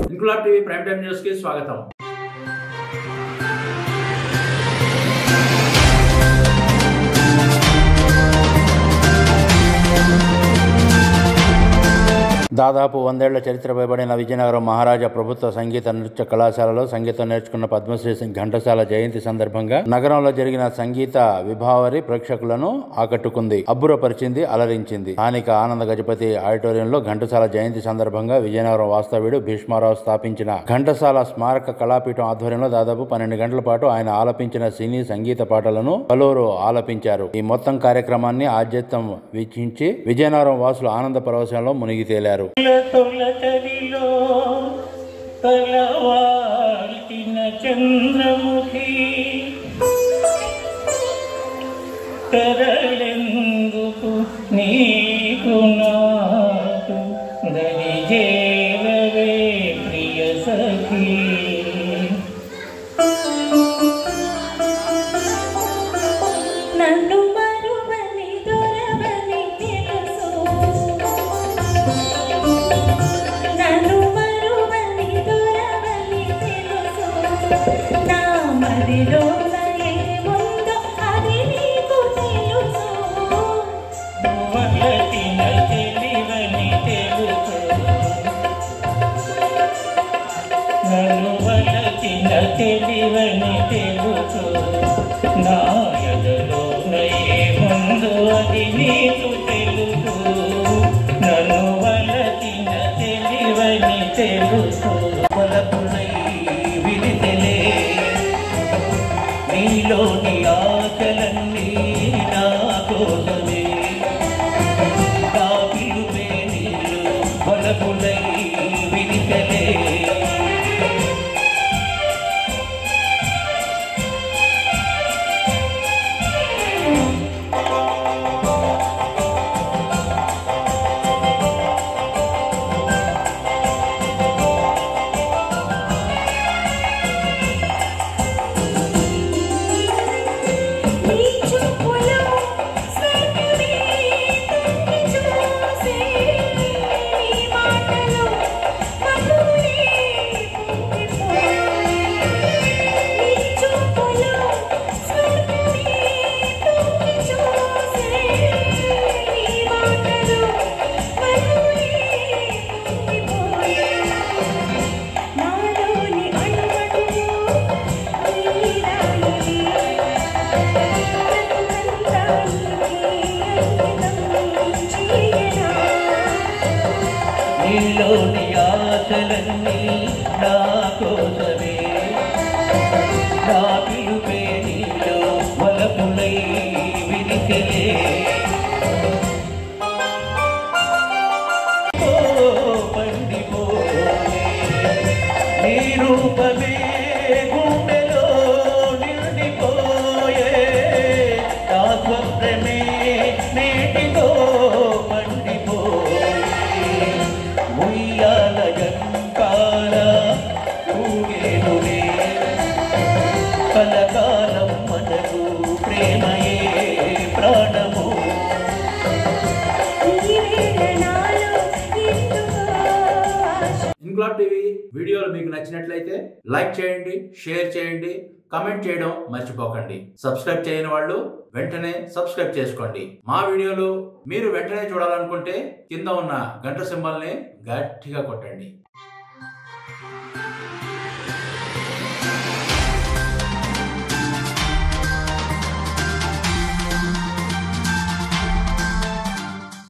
Inquilab TV prime time news కి స్వాగతం. దాదాపు 100 ఏళ్ల చరిత్ర పైబడిన విజయనగరం మహారాజా ప్రభుత్వ సంగీత నృత్య కళాశాలలో సంగీతం నేర్చుకున్న పద్మశ్రీ ఘంటసాల జయంతి సందర్భంగా నగరంలో జరిగిన సంగీత విభావరి ప్రేక్షకులను ఆకట్టుకుంది, అబ్బురపరిచింది, అలరించింది. స్థానిక ఆనంద గజపతి ఆడిటోరియంలో ఘంటసాల జయంతి సందర్భంగా విజయనగరం వాస్తవ్యుడు భీష్మారావు స్థాపించిన ఘంటసాల స్మారక కళాపీఠం ఆధ్వర్యంలో దాదాపు 12 గంటల పాటు ఆయన ఆలపించిన సినీ సంగీత పాటలను పలువురు ఆలపించారు. ఈ మొత్తం కార్యక్రమాన్ని ఆద్యత్తం వీక్షించి విజయనగరం వాసులు ఆనంద పరవశంలో మునిగి తేలారు. చంద్రముఖి తరలెందుకు నీకు నాకు దరిజేవే ప్రియ సఖీ. నన్ను మరువని దొరవని తెలుసు, నన్ను మరువని దొరవని తెలుసు, నా మదిలో ఏముందో అది నీకు తెలుసు. వలచిన తెలివని తెలుసు, నన్ను వలచిన తెలివని తెలుసు, నా ఎదలోన ఏముందో అది నీకు తెలుసు. నన్ను వలచిన తెలివని తెలుసు. వలపులై విరితెలే నీలోని ఆశలన్నీ నా కోసమే, నా పిలుపే నీళ్ళు వలపులై విరితెలే. నీలోని ఆశలన్నీ నా కోసమే, నా పిలుపే నీలో వలపులై విరితెలే. పండిపోయే నీ రూపమే గుండెలో నిండిపోయే, నా స్వప్నమే నేటితో పండిపోయే. ఉయ్యాల జంకాల ఊగేనులే, కలకాలం మనకు ప్రేమయే ప్రాణము. ఇంక్లాబ్ టీవీ వీడియోలు మీకు నచ్చినట్లయితే లైక్ చేయండి, షేర్ చేయండి, కమెంట్ చేయడం మర్చిపోకండి. సబ్స్క్రైబ్ చేయని వాళ్ళు వెంటనే సబ్స్క్రైబ్ చేసుకోండి. మా వీడియోలు మీరు వెంటనే చూడాలనుకుంటే కింద ఉన్న గంట సింబల్ని గట్టిగా కొట్టండి.